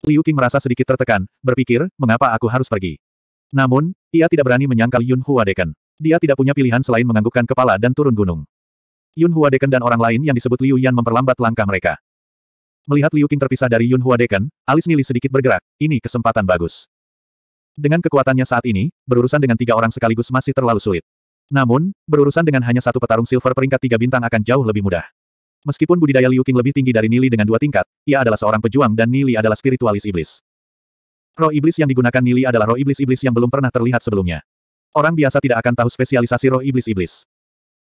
Liu Qing merasa sedikit tertekan, berpikir, mengapa aku harus pergi. Namun, ia tidak berani menyangkal Yun Huadeken. Dia tidak punya pilihan selain menganggukkan kepala dan turun gunung. Yun Huadeken dan orang lain yang disebut Liu Yan memperlambat langkah mereka. Melihat Liu Qing terpisah dari Yun Huadeken, alis Nili sedikit bergerak, ini kesempatan bagus. Dengan kekuatannya saat ini, berurusan dengan 3 orang sekaligus masih terlalu sulit. Namun, berurusan dengan hanya satu petarung silver peringkat 3 bintang akan jauh lebih mudah. Meskipun budidaya Liu Qing lebih tinggi dari Nili dengan 2 tingkat, ia adalah seorang pejuang dan Nili adalah spiritualis iblis. Roh iblis yang digunakan Nili adalah roh iblis-iblis yang belum pernah terlihat sebelumnya. Orang biasa tidak akan tahu spesialisasi roh iblis-iblis.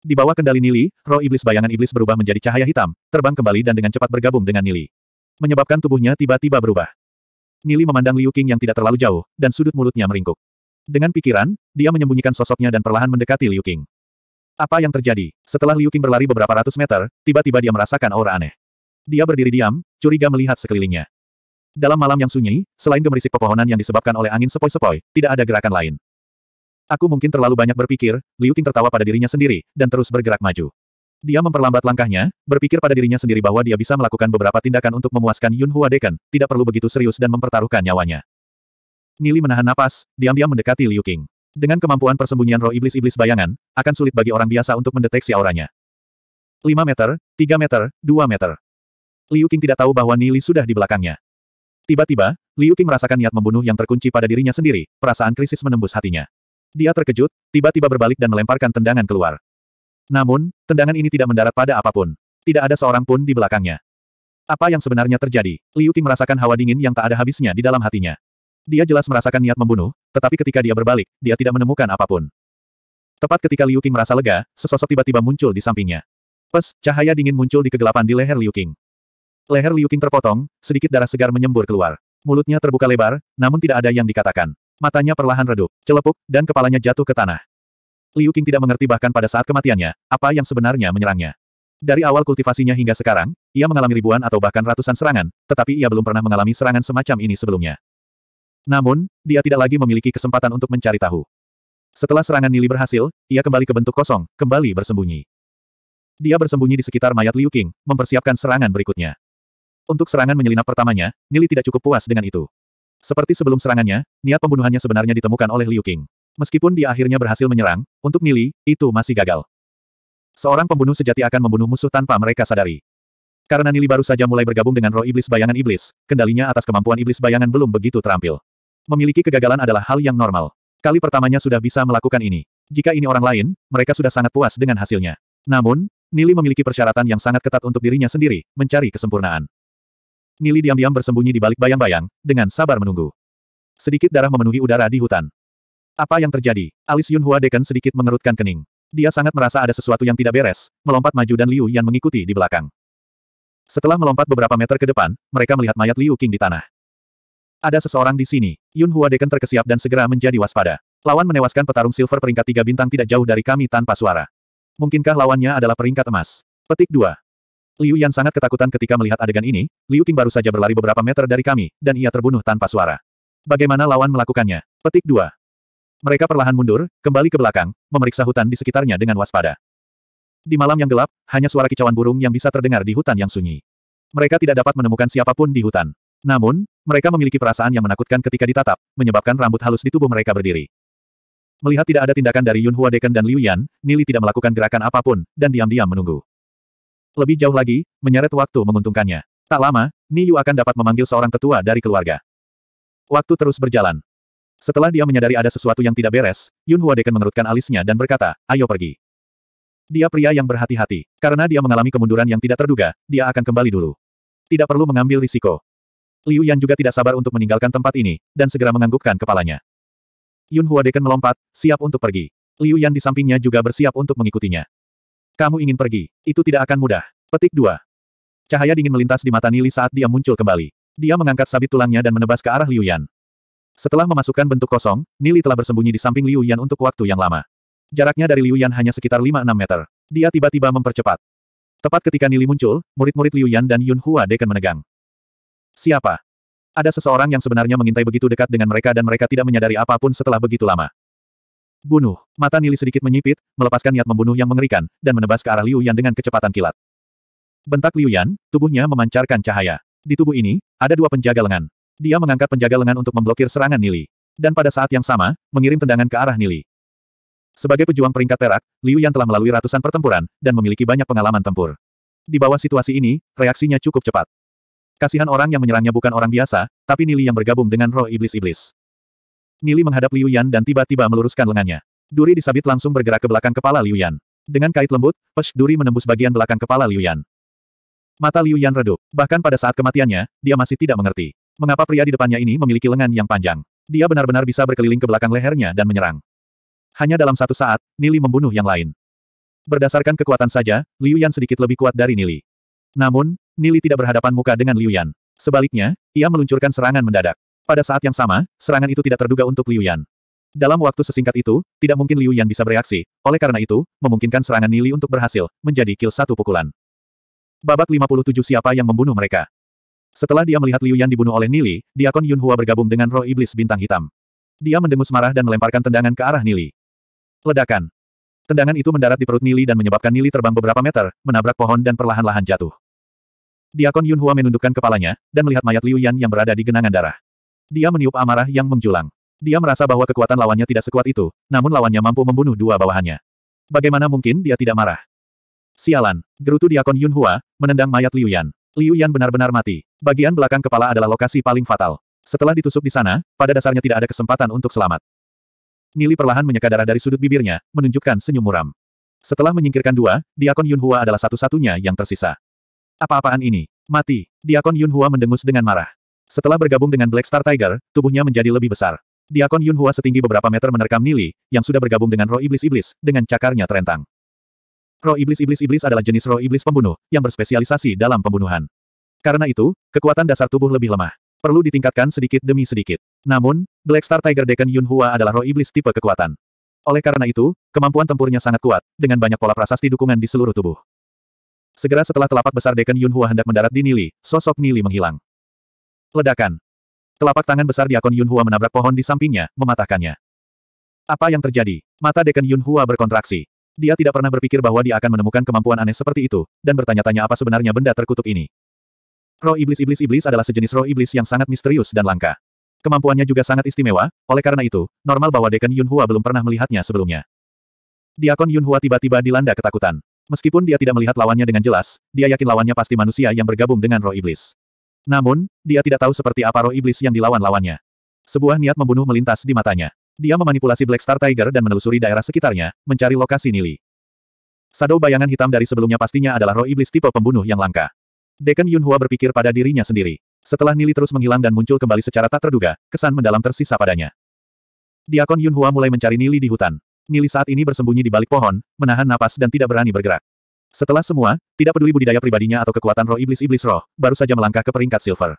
Di bawah kendali Nili, roh iblis bayangan iblis berubah menjadi cahaya hitam, terbang kembali dan dengan cepat bergabung dengan Nili. Menyebabkan tubuhnya tiba-tiba berubah. Nili memandang Liu Qing yang tidak terlalu jauh, dan sudut mulutnya meringkuk. Dengan pikiran, dia menyembunyikan sosoknya dan perlahan mendekati Liu Qing. Apa yang terjadi? Setelah Liu Qing berlari beberapa ratus meter, tiba-tiba dia merasakan aura aneh. Dia berdiri diam, curiga melihat sekelilingnya. Dalam malam yang sunyi, selain gemerisik pepohonan yang disebabkan oleh angin sepoi-sepoi, tidak ada gerakan lain. Aku mungkin terlalu banyak berpikir, Liu Qing tertawa pada dirinya sendiri, dan terus bergerak maju. Dia memperlambat langkahnya, berpikir pada dirinya sendiri bahwa dia bisa melakukan beberapa tindakan untuk memuaskan Yun Huadeken, tidak perlu begitu serius dan mempertaruhkan nyawanya. Nili menahan napas, diam-diam mendekati Liu Qing. Dengan kemampuan persembunyian roh iblis-iblis bayangan, akan sulit bagi orang biasa untuk mendeteksi auranya. 5 meter, 3 meter, 2 meter. Liu Qing tidak tahu bahwa Nili sudah di belakangnya. Tiba-tiba, Liu Qing merasakan niat membunuh yang terkunci pada dirinya sendiri, perasaan krisis menembus hatinya. Dia terkejut, tiba-tiba berbalik dan melemparkan tendangan keluar. Namun, tendangan ini tidak mendarat pada apapun. Tidak ada seorang pun di belakangnya. Apa yang sebenarnya terjadi? Liu Qing merasakan hawa dingin yang tak ada habisnya di dalam hatinya. Dia jelas merasakan niat membunuh, tetapi ketika dia berbalik, dia tidak menemukan apapun. Tepat ketika Liu Qing merasa lega, sesosok tiba-tiba muncul di sampingnya. Pes, cahaya dingin muncul di kegelapan di leher Liu Qing. Leher Liu Qing terpotong, sedikit darah segar menyembur keluar. Mulutnya terbuka lebar, namun tidak ada yang dikatakan. Matanya perlahan redup, celepuk, dan kepalanya jatuh ke tanah. Liu Qing tidak mengerti bahkan pada saat kematiannya, apa yang sebenarnya menyerangnya. Dari awal kultivasinya hingga sekarang, ia mengalami ribuan atau bahkan ratusan serangan, tetapi ia belum pernah mengalami serangan semacam ini sebelumnya. Namun, dia tidak lagi memiliki kesempatan untuk mencari tahu. Setelah serangan Nili berhasil, ia kembali ke bentuk kosong, kembali bersembunyi. Dia bersembunyi di sekitar mayat Liu Qing, mempersiapkan serangan berikutnya. Untuk serangan menyelinap pertamanya, Nili tidak cukup puas dengan itu. Seperti sebelum serangannya, niat pembunuhannya sebenarnya ditemukan oleh Liu Qing. Meskipun dia akhirnya berhasil menyerang, untuk Nili, itu masih gagal. Seorang pembunuh sejati akan membunuh musuh tanpa mereka sadari. Karena Nili baru saja mulai bergabung dengan roh iblis bayangan iblis, kendalinya atas kemampuan iblis bayangan belum begitu terampil. Memiliki kegagalan adalah hal yang normal. Kali pertamanya sudah bisa melakukan ini. Jika ini orang lain, mereka sudah sangat puas dengan hasilnya. Namun, Nili memiliki persyaratan yang sangat ketat untuk dirinya sendiri, mencari kesempurnaan. Nili diam-diam bersembunyi di balik bayang-bayang, dengan sabar menunggu. Sedikit darah memenuhi udara di hutan. Apa yang terjadi? Alis Yun Huadeken sedikit mengerutkan kening. Dia sangat merasa ada sesuatu yang tidak beres, melompat maju dan Liu Yan mengikuti di belakang. Setelah melompat beberapa meter ke depan, mereka melihat mayat Liu Qing di tanah. Ada seseorang di sini. Yun Huadeken terkesiap dan segera menjadi waspada. Lawan menewaskan petarung silver peringkat 3 bintang tidak jauh dari kami tanpa suara. Mungkinkah lawannya adalah peringkat emas? Petik 2. Liu Yan sangat ketakutan ketika melihat adegan ini, Liu Qing baru saja berlari beberapa meter dari kami, dan ia terbunuh tanpa suara. Bagaimana lawan melakukannya? Petik 2. Mereka perlahan mundur, kembali ke belakang, memeriksa hutan di sekitarnya dengan waspada. Di malam yang gelap, hanya suara kicauan burung yang bisa terdengar di hutan yang sunyi. Mereka tidak dapat menemukan siapapun di hutan. Namun, mereka memiliki perasaan yang menakutkan ketika ditatap, menyebabkan rambut halus di tubuh mereka berdiri. Melihat tidak ada tindakan dari Yun Huadeken dan Liu Yan, Nili tidak melakukan gerakan apapun, dan diam-diam menunggu. Lebih jauh lagi, menyeret waktu menguntungkannya. Tak lama, Ni Yu akan dapat memanggil seorang tetua dari keluarga. Waktu terus berjalan. Setelah dia menyadari ada sesuatu yang tidak beres, Yun Huadeken mengerutkan alisnya dan berkata, ayo pergi. Dia pria yang berhati-hati. Karena dia mengalami kemunduran yang tidak terduga, dia akan kembali dulu. Tidak perlu mengambil risiko. Liu Yan juga tidak sabar untuk meninggalkan tempat ini, dan segera menganggukkan kepalanya. Yun Huadeken melompat, siap untuk pergi. Liu Yan di sampingnya juga bersiap untuk mengikutinya. Kamu ingin pergi. Itu tidak akan mudah. Petik 2. Cahaya dingin melintas di mata Nili saat dia muncul kembali. Dia mengangkat sabit tulangnya dan menebas ke arah Liu Yan. Setelah memasukkan bentuk kosong, Nili telah bersembunyi di samping Liu Yan untuk waktu yang lama. Jaraknya dari Liu Yan hanya sekitar 5-6 meter. Dia tiba-tiba mempercepat. Tepat ketika Nili muncul, murid-murid Liu Yan dan Yun Huadeken menegang. Siapa? Ada seseorang yang sebenarnya mengintai begitu dekat dengan mereka dan mereka tidak menyadari apapun setelah begitu lama. Bunuh. Mata Nili sedikit menyipit, melepaskan niat membunuh yang mengerikan, dan menebas ke arah Liu Yan dengan kecepatan kilat. Bentak Liu Yan, tubuhnya memancarkan cahaya. Di tubuh ini, ada 2 penjaga lengan. Dia mengangkat penjaga lengan untuk memblokir serangan Nili. Dan pada saat yang sama, mengirim tendangan ke arah Nili. Sebagai pejuang peringkat perak, Liu Yan telah melalui ratusan pertempuran, dan memiliki banyak pengalaman tempur. Di bawah situasi ini, reaksinya cukup cepat. Kasihan orang yang menyerangnya bukan orang biasa, tapi Nili yang bergabung dengan roh iblis-iblis. Nili menghadap Liu Yan dan tiba-tiba meluruskan lengannya. Duri di sabit langsung bergerak ke belakang kepala Liu Yan. Dengan kait lembut, duri menembus bagian belakang kepala Liu Yan. Mata Liu Yan redup. Bahkan pada saat kematiannya, dia masih tidak mengerti. Mengapa pria di depannya ini memiliki lengan yang panjang? Dia benar-benar bisa berkeliling ke belakang lehernya dan menyerang. Hanya dalam satu saat, Nili membunuh yang lain. Berdasarkan kekuatan saja, Liu Yan sedikit lebih kuat dari Nili. Namun, Nili tidak berhadapan muka dengan Liu Yan. Sebaliknya, ia meluncurkan serangan mendadak. Pada saat yang sama, serangan itu tidak terduga untuk Liu Yan. Dalam waktu sesingkat itu, tidak mungkin Liu Yan bisa bereaksi, oleh karena itu, memungkinkan serangan Nili untuk berhasil, menjadi kill satu pukulan. Babak 57 siapa yang membunuh mereka? Setelah dia melihat Liu Yan dibunuh oleh Nili, Diakon Yunhua bergabung dengan roh iblis bintang hitam. Dia mendengus marah dan melemparkan tendangan ke arah Nili. Ledakan. Tendangan itu mendarat di perut Nili dan menyebabkan Nili terbang beberapa meter, menabrak pohon dan perlahan-lahan jatuh. Diakon Yunhua menundukkan kepalanya, dan melihat mayat Liu Yan yang berada di genangan darah. Dia meniup amarah yang menjulang. Dia merasa bahwa kekuatan lawannya tidak sekuat itu, namun lawannya mampu membunuh dua bawahannya. Bagaimana mungkin dia tidak marah? Sialan, gerutu Diakon Yunhua, menendang mayat Liu Yan. Liu Yan benar-benar mati. Bagian belakang kepala adalah lokasi paling fatal. Setelah ditusuk di sana, pada dasarnya tidak ada kesempatan untuk selamat. Nili perlahan menyeka darah dari sudut bibirnya, menunjukkan senyum muram. Setelah menyingkirkan dua, Diakon Yunhua adalah satu-satunya yang tersisa. Apa-apaan ini? Mati. Diakon Yunhua mendengus dengan marah. Setelah bergabung dengan Black Star Tiger, tubuhnya menjadi lebih besar. Diakon Yunhua setinggi beberapa meter menerkam Nili, yang sudah bergabung dengan roh iblis-iblis, dengan cakarnya terentang. Roh iblis-iblis adalah jenis roh iblis pembunuh, yang berspesialisasi dalam pembunuhan. Karena itu, kekuatan dasar tubuh lebih lemah. Perlu ditingkatkan sedikit demi sedikit. Namun, Black Star Tiger Daken Yunhua adalah roh iblis tipe kekuatan. Oleh karena itu, kemampuan tempurnya sangat kuat, dengan banyak pola prasasti dukungan di seluruh tubuh. Segera setelah telapak besar Daken Yunhua hendak mendarat di Nili, sosok Nili menghilang. Ledakan. Telapak tangan besar Diakon Yunhua menabrak pohon di sampingnya, mematahkannya. Apa yang terjadi? Mata Daken Yunhua berkontraksi. Dia tidak pernah berpikir bahwa dia akan menemukan kemampuan aneh seperti itu, dan bertanya-tanya apa sebenarnya benda terkutuk ini. Roh iblis-iblis adalah sejenis roh iblis yang sangat misterius dan langka. Kemampuannya juga sangat istimewa, oleh karena itu, normal bahwa Daken Yunhua belum pernah melihatnya sebelumnya. Diakon Yunhua tiba-tiba dilanda ketakutan. Meskipun dia tidak melihat lawannya dengan jelas, dia yakin lawannya pasti manusia yang bergabung dengan roh iblis. Namun, dia tidak tahu seperti apa roh iblis yang dilawan lawannya. Sebuah niat membunuh melintas di matanya. Dia memanipulasi Black Star Tiger dan menelusuri daerah sekitarnya, mencari lokasi Nili. Shadow bayangan hitam dari sebelumnya pastinya adalah roh iblis tipe pembunuh yang langka. Daken Yunhua berpikir pada dirinya sendiri. Setelah Nili terus menghilang dan muncul kembali secara tak terduga, kesan mendalam tersisa padanya. Diakon Yunhua mulai mencari Nili di hutan. Nili saat ini bersembunyi di balik pohon, menahan napas dan tidak berani bergerak. Setelah semua, tidak peduli budidaya pribadinya atau kekuatan roh iblis-iblis roh, baru saja melangkah ke peringkat silver.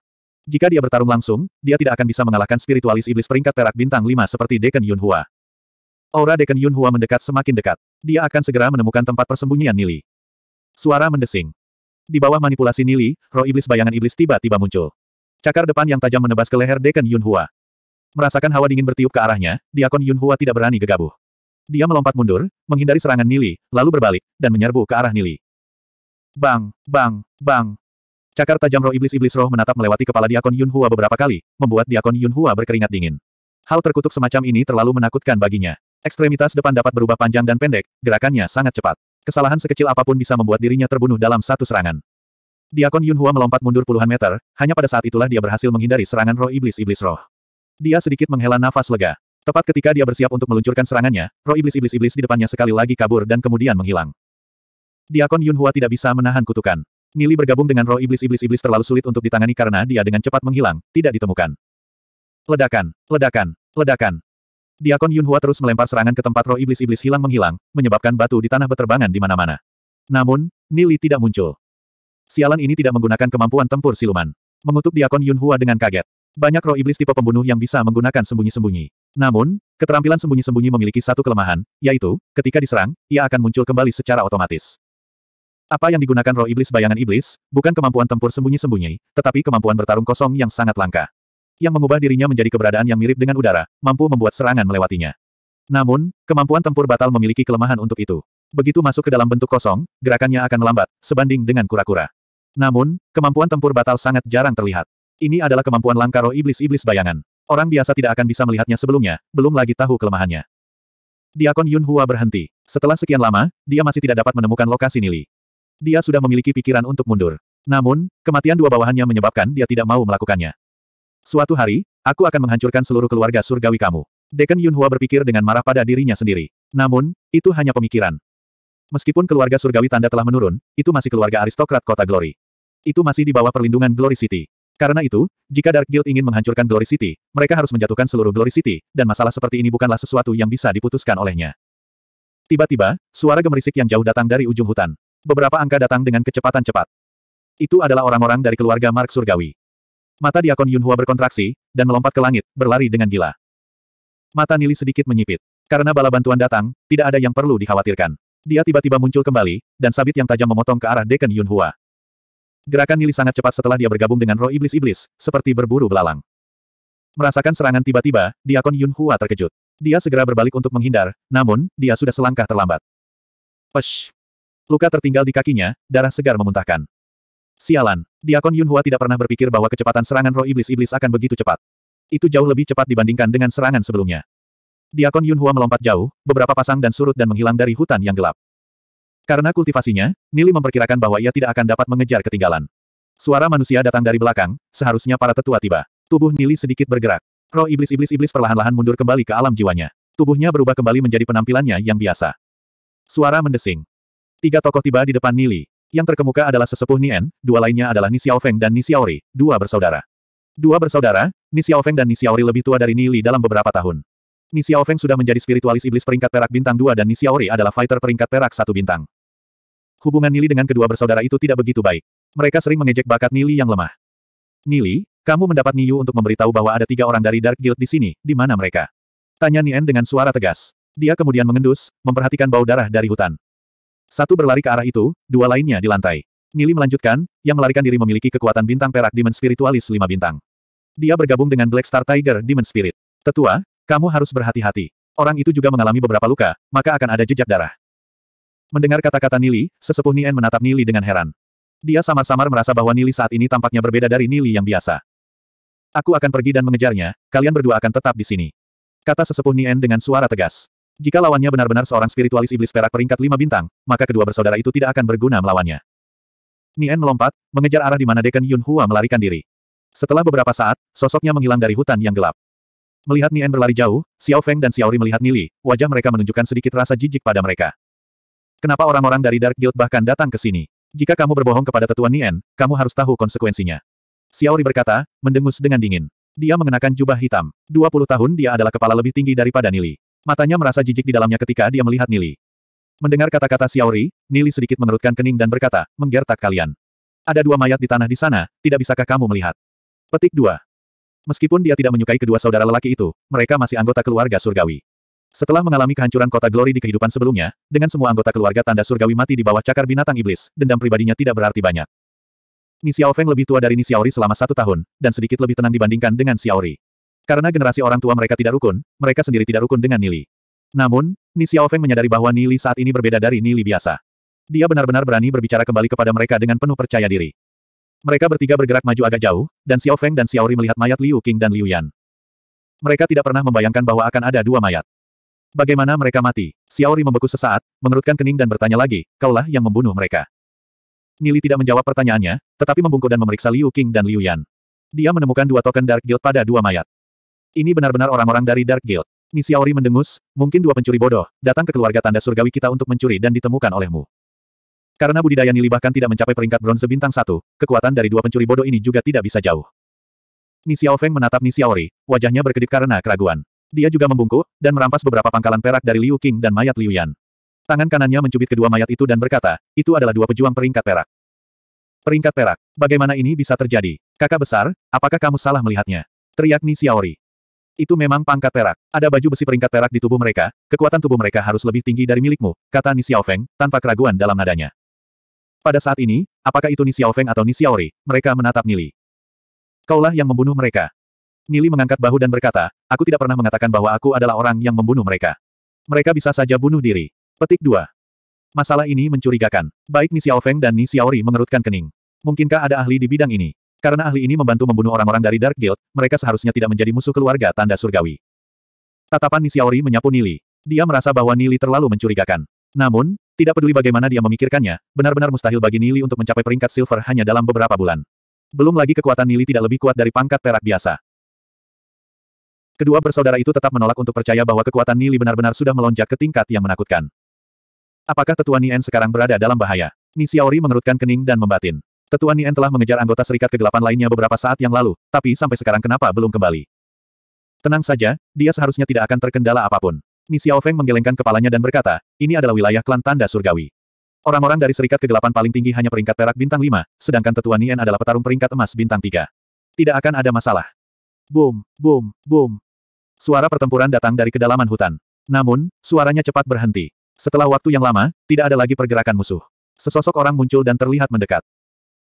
Jika dia bertarung langsung, dia tidak akan bisa mengalahkan spiritualis iblis peringkat perak bintang 5 seperti Daken Yunhua. Aura Daken Yunhua mendekat semakin dekat. Dia akan segera menemukan tempat persembunyian Nili. Suara mendesing. Di bawah manipulasi Nili, roh iblis bayangan iblis tiba-tiba muncul. Cakar depan yang tajam menebas ke leher Daken Yunhua. Merasakan hawa dingin bertiup ke arahnya, Diakon Yunhua tidak berani gegabah. Dia melompat mundur, menghindari serangan Nili, lalu berbalik, dan menyerbu ke arah Nili. Bang, bang, bang. Cakar tajam roh iblis-iblis roh menatap melewati kepala Diakon Yunhua beberapa kali, membuat Diakon Yunhua berkeringat dingin. Hal terkutuk semacam ini terlalu menakutkan baginya. Ekstremitas depan dapat berubah panjang dan pendek, gerakannya sangat cepat. Kesalahan sekecil apapun bisa membuat dirinya terbunuh dalam satu serangan. Diakon Yunhua melompat mundur puluhan meter, hanya pada saat itulah dia berhasil menghindari serangan roh iblis-iblis roh. Dia sedikit menghela nafas lega. Tepat ketika dia bersiap untuk meluncurkan serangannya, roh iblis-iblis di depannya sekali lagi kabur dan kemudian menghilang. Diakon Yunhua tidak bisa menahan kutukan. Nili bergabung dengan roh iblis-iblis terlalu sulit untuk ditangani karena dia dengan cepat menghilang, tidak ditemukan. Ledakan, ledakan, ledakan. Diakon Yunhua terus melempar serangan ke tempat roh iblis-iblis hilang menghilang, menyebabkan batu di tanah berterbangan di mana-mana. Namun, Nili tidak muncul. Sialan ini tidak menggunakan kemampuan tempur siluman. Mengutuk Diakon Yunhua dengan kaget. Banyak roh iblis tipe pembunuh yang bisa menggunakan sembunyi-sembunyi. Namun, keterampilan sembunyi-sembunyi memiliki satu kelemahan, yaitu, ketika diserang, ia akan muncul kembali secara otomatis. Apa yang digunakan roh iblis bayangan iblis, bukan kemampuan tempur sembunyi-sembunyi, tetapi kemampuan bertarung kosong yang sangat langka. Yang mengubah dirinya menjadi keberadaan yang mirip dengan udara, mampu membuat serangan melewatinya. Namun, kemampuan tempur batal memiliki kelemahan untuk itu. Begitu masuk ke dalam bentuk kosong, gerakannya akan melambat, sebanding dengan kura-kura. Namun, kemampuan tempur batal sangat jarang terlihat. Ini adalah kemampuan langka roh iblis-iblis bayangan. Orang biasa tidak akan bisa melihatnya sebelumnya, belum lagi tahu kelemahannya. Diakon Yunhua berhenti. Setelah sekian lama, dia masih tidak dapat menemukan lokasi Nili. Dia sudah memiliki pikiran untuk mundur. Namun, kematian dua bawahannya menyebabkan dia tidak mau melakukannya. Suatu hari, aku akan menghancurkan seluruh keluarga surgawi kamu. Dekan Yunhua berpikir dengan marah pada dirinya sendiri. Namun, itu hanya pemikiran. Meskipun keluarga surgawi tanda telah menurun, itu masih keluarga aristokrat kota Glory. Itu masih di bawah perlindungan Glory City. Karena itu, jika Dark Guild ingin menghancurkan Glory City, mereka harus menjatuhkan seluruh Glory City, dan masalah seperti ini bukanlah sesuatu yang bisa diputuskan olehnya. Tiba-tiba, suara gemerisik yang jauh datang dari ujung hutan. Beberapa angka datang dengan kecepatan cepat. Itu adalah orang-orang dari keluarga Mark Surgawi. Mata Diakon Yunhua berkontraksi, dan melompat ke langit, berlari dengan gila. Mata Nili sedikit menyipit. Karena bala bantuan datang, tidak ada yang perlu dikhawatirkan. Dia tiba-tiba muncul kembali, dan sabit yang tajam memotong ke arah Dekan Yunhua. Gerakan Nili sangat cepat setelah dia bergabung dengan roh iblis-iblis, seperti berburu belalang. Merasakan serangan tiba-tiba, Diakon Yunhua terkejut. Dia segera berbalik untuk menghindar, namun, dia sudah selangkah terlambat. Pesh! Luka tertinggal di kakinya, darah segar memuntahkan. Sialan, Diakon Yunhua tidak pernah berpikir bahwa kecepatan serangan roh iblis-iblis akan begitu cepat. Itu jauh lebih cepat dibandingkan dengan serangan sebelumnya. Diakon Yunhua melompat jauh, beberapa pasang dan surut dan menghilang dari hutan yang gelap. Karena kultivasinya, Nili memperkirakan bahwa ia tidak akan dapat mengejar ketinggalan. Suara manusia datang dari belakang, seharusnya para tetua tiba. Tubuh Nili sedikit bergerak. Roh iblis-iblis perlahan-lahan mundur kembali ke alam jiwanya. Tubuhnya berubah kembali menjadi penampilannya yang biasa. Suara mendesing. 3 tokoh tiba di depan Nili. Yang terkemuka adalah sesepuh Nien, 2 lainnya adalah Ni Xiaofeng dan Ni Xiaori, 2 bersaudara. 2 bersaudara, Ni Xiaofeng dan Ni Xiaori lebih tua dari Nili dalam beberapa tahun. Ni Xiaofeng sudah menjadi spiritualis iblis peringkat perak bintang 2 dan Ni Xiaori adalah fighter peringkat perak 1 bintang. Hubungan Nili dengan kedua bersaudara itu tidak begitu baik. Mereka sering mengejek bakat Nili yang lemah. Nili, kamu mendapat Niyu untuk memberitahu bahwa ada 3 orang dari Dark Guild di sini, di mana mereka? Tanya Nien dengan suara tegas. Dia kemudian mengendus, memperhatikan bau darah dari hutan. 1 berlari ke arah itu, 2 lainnya di lantai. Nili melanjutkan, yang melarikan diri memiliki kekuatan bintang perak Demon Spiritualis 5 bintang. Dia bergabung dengan Black Star Tiger Demon Spirit. Tetua, kamu harus berhati-hati. Orang itu juga mengalami beberapa luka, maka akan ada jejak darah. Mendengar kata-kata Nili, sesepuh Nien menatap Nili dengan heran. Dia samar-samar merasa bahwa Nili saat ini tampaknya berbeda dari Nili yang biasa. Aku akan pergi dan mengejarnya, kalian berdua akan tetap di sini. Kata sesepuh Nien dengan suara tegas. Jika lawannya benar-benar seorang spiritualis iblis perak peringkat 5 bintang, maka kedua bersaudara itu tidak akan berguna melawannya. Nien melompat, mengejar arah di mana Dekan Yunhua melarikan diri. Setelah beberapa saat, sosoknya menghilang dari hutan yang gelap. Melihat Nien berlari jauh, Xiao Feng dan Xiaori melihat Nili, wajah mereka menunjukkan sedikit rasa jijik pada mereka. Kenapa orang-orang dari Dark Guild bahkan datang ke sini? Jika kamu berbohong kepada tetua Nien, kamu harus tahu konsekuensinya. Xiaori berkata, mendengus dengan dingin. Dia mengenakan jubah hitam. 20 tahun dia adalah kepala lebih tinggi daripada Nili. Matanya merasa jijik di dalamnya ketika dia melihat Nili. Mendengar kata-kata Xiaori, Nili sedikit mengerutkan kening dan berkata, menggertak kalian. Ada 2 mayat di tanah di sana, tidak bisakah kamu melihat? Petik 2. Meskipun dia tidak menyukai kedua saudara lelaki itu, mereka masih anggota keluarga surgawi. Setelah mengalami kehancuran kota Glory di kehidupan sebelumnya, dengan semua anggota keluarga tanda surgawi mati di bawah cakar binatang iblis, dendam pribadinya tidak berarti banyak. Ni Xiaofeng lebih tua dari Ni Xiaori selama 1 tahun, dan sedikit lebih tenang dibandingkan dengan Xiaori. Karena generasi orang tua mereka tidak rukun, mereka sendiri tidak rukun dengan Nili. Namun, Ni Xiaofeng menyadari bahwa Nili saat ini berbeda dari Nili biasa. Dia benar-benar berani berbicara kembali kepada mereka dengan penuh percaya diri. Mereka bertiga bergerak maju agak jauh, dan Xiaofeng dan Xiaori melihat mayat Liu Qing dan Liu Yan. Mereka tidak pernah membayangkan bahwa akan ada 2 mayat. Bagaimana mereka mati? Xiaori membeku sesaat, mengerutkan kening dan bertanya lagi, kaulah yang membunuh mereka. Nili tidak menjawab pertanyaannya, tetapi membungkuk dan memeriksa Liu Qing dan Liu Yan. Dia menemukan 2 token Dark Guild pada 2 mayat. Ini benar-benar orang-orang dari Dark Guild. Ni Xiaori mendengus, mungkin 2 pencuri bodoh, datang ke keluarga tanda surgawi kita untuk mencuri dan ditemukan olehmu. Karena budidaya Nili bahkan tidak mencapai peringkat bronze bintang 1, kekuatan dari 2 pencuri bodoh ini juga tidak bisa jauh. Ni Xiaofeng menatap Ni Xiaori, wajahnya berkedip karena keraguan. Dia juga membungkuk, dan merampas beberapa pangkalan perak dari Liu Qing dan mayat Liu Yan. Tangan kanannya mencubit kedua mayat itu dan berkata, itu adalah 2 pejuang peringkat perak. Peringkat perak, bagaimana ini bisa terjadi? Kakak besar, apakah kamu salah melihatnya? Teriak Ni Xiaori. Itu memang pangkat perak. Ada baju besi peringkat perak di tubuh mereka, kekuatan tubuh mereka harus lebih tinggi dari milikmu, kata Ni Xiaofeng, tanpa keraguan dalam nadanya. Pada saat ini, apakah itu Ni Xiaofeng atau Ni Xiaori, mereka menatap Nili. Kaulah yang membunuh mereka. Nili mengangkat bahu dan berkata, aku tidak pernah mengatakan bahwa aku adalah orang yang membunuh mereka. Mereka bisa saja bunuh diri. Petik 2. Masalah ini mencurigakan. Baik Ni Xiaofeng dan Ni Xiaori mengerutkan kening. Mungkinkah ada ahli di bidang ini? Karena ahli ini membantu membunuh orang-orang dari Dark Guild, mereka seharusnya tidak menjadi musuh keluarga tanda surgawi. Tatapan Nishiori menyapu Nili. Dia merasa bahwa Nili terlalu mencurigakan. Namun, tidak peduli bagaimana dia memikirkannya, benar-benar mustahil bagi Nili untuk mencapai peringkat silver hanya dalam beberapa bulan. Belum lagi kekuatan Nili tidak lebih kuat dari pangkat perak biasa. Kedua bersaudara itu tetap menolak untuk percaya bahwa kekuatan Nili benar-benar sudah melonjak ke tingkat yang menakutkan. Apakah Tetua Nien sekarang berada dalam bahaya? Nishiori mengerutkan kening dan membatin. Tetua Nien telah mengejar anggota Serikat Kegelapan lainnya beberapa saat yang lalu, tapi sampai sekarang kenapa belum kembali? Tenang saja, dia seharusnya tidak akan terkendala apapun. Ni Xiaofeng menggelengkan kepalanya dan berkata, ini adalah wilayah klan tanda surgawi. Orang-orang dari Serikat Kegelapan paling tinggi hanya peringkat perak bintang 5, sedangkan Tetua Nien adalah petarung peringkat emas bintang 3. Tidak akan ada masalah. Boom, boom, boom. Suara pertempuran datang dari kedalaman hutan. Namun, suaranya cepat berhenti. Setelah waktu yang lama, tidak ada lagi pergerakan musuh. Sesosok orang muncul dan terlihat mendekat.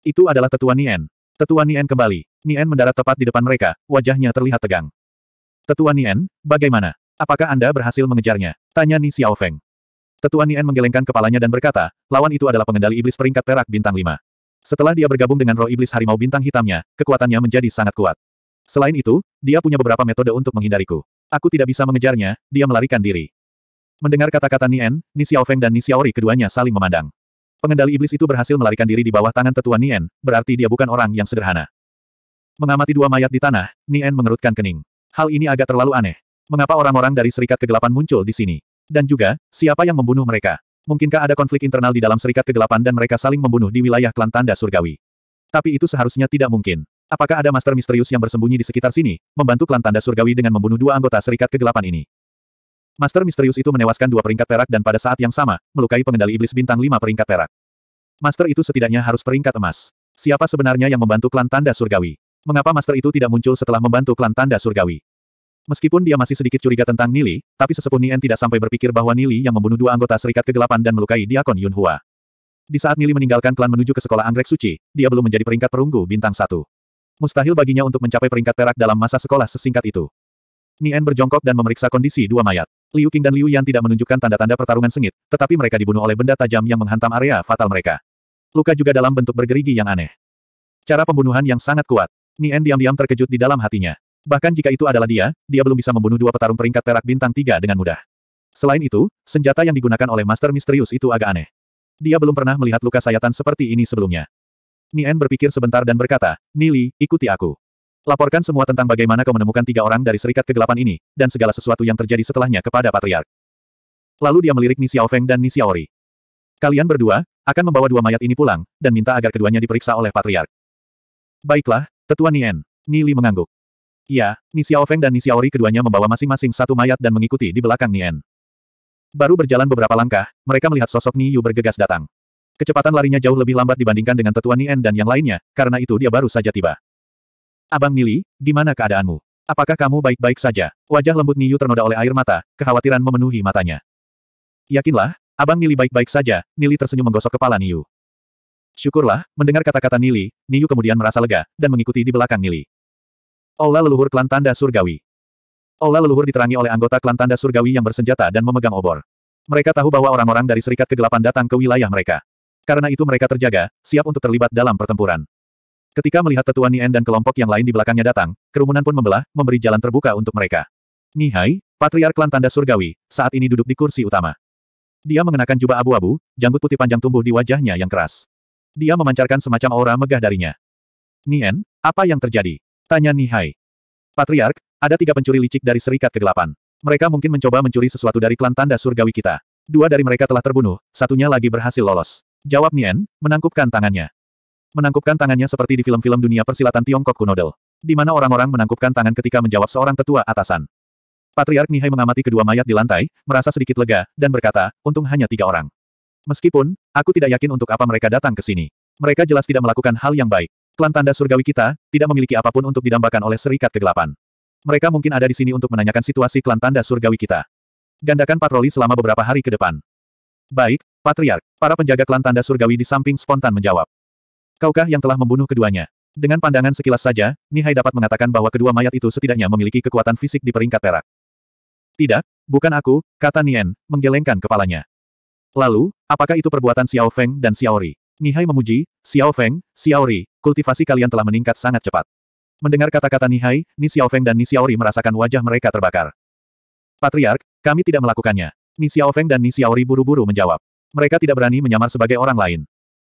Itu adalah Tetua Nien. Tetua Nien kembali. Nien mendarat tepat di depan mereka, wajahnya terlihat tegang. Tetua Nien, bagaimana? Apakah Anda berhasil mengejarnya? Tanya Ni Xiaofeng. Tetua Nien menggelengkan kepalanya dan berkata, lawan itu adalah pengendali iblis peringkat perak bintang 5. Setelah dia bergabung dengan roh iblis harimau bintang hitamnya, kekuatannya menjadi sangat kuat. Selain itu, dia punya beberapa metode untuk menghindariku. Aku tidak bisa mengejarnya, dia melarikan diri. Mendengar kata-kata Nien, Ni Xiaofeng dan Ni Xiaori keduanya saling memandang. Pengendali iblis itu berhasil melarikan diri di bawah tangan Tetua Nien, berarti dia bukan orang yang sederhana. Mengamati dua mayat di tanah, Nien mengerutkan kening. Hal ini agak terlalu aneh. Mengapa orang-orang dari Serikat Kegelapan muncul di sini? Dan juga, siapa yang membunuh mereka? Mungkinkah ada konflik internal di dalam Serikat Kegelapan dan mereka saling membunuh di wilayah klan tanda surgawi? Tapi itu seharusnya tidak mungkin. Apakah ada master misterius yang bersembunyi di sekitar sini, membantu klan tanda surgawi dengan membunuh dua anggota Serikat Kegelapan ini? Master misterius itu menewaskan dua peringkat perak dan pada saat yang sama, melukai pengendali iblis bintang 5 peringkat perak. Master itu setidaknya harus peringkat emas. Siapa sebenarnya yang membantu klan tanda surgawi? Mengapa master itu tidak muncul setelah membantu klan tanda surgawi? Meskipun dia masih sedikit curiga tentang Nili, tapi sesepuh Nien tidak sampai berpikir bahwa Nili yang membunuh dua anggota Serikat Kegelapan dan melukai Diakon Yunhua. Di saat Nili meninggalkan klan menuju ke sekolah anggrek suci, dia belum menjadi peringkat perunggu bintang 1. Mustahil baginya untuk mencapai peringkat perak dalam masa sekolah sesingkat itu. Nien berjongkok dan memeriksa kondisi dua mayat. Liu Qing dan Liu Yan tidak menunjukkan tanda-tanda pertarungan sengit, tetapi mereka dibunuh oleh benda tajam yang menghantam area fatal mereka. Luka juga dalam bentuk bergerigi yang aneh. Cara pembunuhan yang sangat kuat. Nien diam-diam terkejut di dalam hatinya. Bahkan jika itu adalah dia belum bisa membunuh dua petarung peringkat perak bintang 3 dengan mudah. Selain itu, senjata yang digunakan oleh Master Misterius itu agak aneh. Dia belum pernah melihat luka sayatan seperti ini sebelumnya. Nien berpikir sebentar dan berkata, Nili, ikuti aku. Laporkan semua tentang bagaimana kau menemukan 3 orang dari Serikat Kegelapan ini, dan segala sesuatu yang terjadi setelahnya kepada Patriark. Lalu dia melirik Ni Xiaofeng dan Ni Xiaori. Kalian berdua akan membawa dua mayat ini pulang, dan minta agar keduanya diperiksa oleh Patriark. Baiklah, Tetua Nien. Nili mengangguk. Iya, Ni Xiaofeng dan Ni Xiaori keduanya membawa masing-masing satu mayat dan mengikuti di belakang Nien. Baru berjalan beberapa langkah, mereka melihat sosok Ni Yu bergegas datang. Kecepatan larinya jauh lebih lambat dibandingkan dengan Tetua Nien dan yang lainnya, karena itu dia baru saja tiba. Abang Nili, gimana keadaanmu? Apakah kamu baik-baik saja? Wajah lembut Ni Yu ternoda oleh air mata, kekhawatiran memenuhi matanya. Yakinlah, Abang Nili baik-baik saja, Nili tersenyum menggosok kepala Ni Yu. Syukurlah, mendengar kata-kata Nili, Ni Yu kemudian merasa lega, dan mengikuti di belakang Nili. Aula leluhur klan tanda surgawi. Aula leluhur diterangi oleh anggota klan tanda surgawi yang bersenjata dan memegang obor. Mereka tahu bahwa orang-orang dari Serikat Kegelapan datang ke wilayah mereka. Karena itu mereka terjaga, siap untuk terlibat dalam pertempuran. Ketika melihat Tetua Nien dan kelompok yang lain di belakangnya datang, kerumunan pun membelah, memberi jalan terbuka untuk mereka. Nihai, Patriark klan tanda surgawi, saat ini duduk di kursi utama. Dia mengenakan jubah abu-abu, janggut putih panjang tumbuh di wajahnya yang keras. Dia memancarkan semacam aura megah darinya. Nien, apa yang terjadi? Tanya Nihai. Patriark, ada 3 pencuri licik dari Serikat Kegelapan. Mereka mungkin mencoba mencuri sesuatu dari klan tanda surgawi kita. 2 dari mereka telah terbunuh, satunya lagi berhasil lolos. Jawab Nien, menangkupkan tangannya. Menangkupkan tangannya seperti di film-film dunia persilatan Tiongkok kuno, di mana orang-orang menangkupkan tangan ketika menjawab seorang tetua atasan. Patriark Nihai mengamati kedua mayat di lantai, merasa sedikit lega, dan berkata, untung hanya 3 orang. Meskipun, aku tidak yakin untuk apa mereka datang ke sini. Mereka jelas tidak melakukan hal yang baik. Klan tanda surgawi kita, tidak memiliki apapun untuk didambakan oleh Serikat Kegelapan. Mereka mungkin ada di sini untuk menanyakan situasi klan tanda surgawi kita. Gandakan patroli selama beberapa hari ke depan. Baik, Patriark. Para penjaga klan tanda surgawi di samping spontan menjawab. Kaukah yang telah membunuh keduanya? Dengan pandangan sekilas saja, Nihai dapat mengatakan bahwa kedua mayat itu setidaknya memiliki kekuatan fisik di peringkat perak. Tidak, bukan aku, kata Nien, menggelengkan kepalanya. Lalu, apakah itu perbuatan Xiao Feng dan Xiaori? Nihai memuji, Xiao Feng, Xiao Ri, kultivasi kalian telah meningkat sangat cepat. Mendengar kata-kata Nihai, Ni Xiao Feng dan Ni Xiao Ri merasakan wajah mereka terbakar. Patriark, kami tidak melakukannya. Ni Xiao Feng dan Ni Xiao Ri buru-buru menjawab. Mereka tidak berani menyamar sebagai orang lain.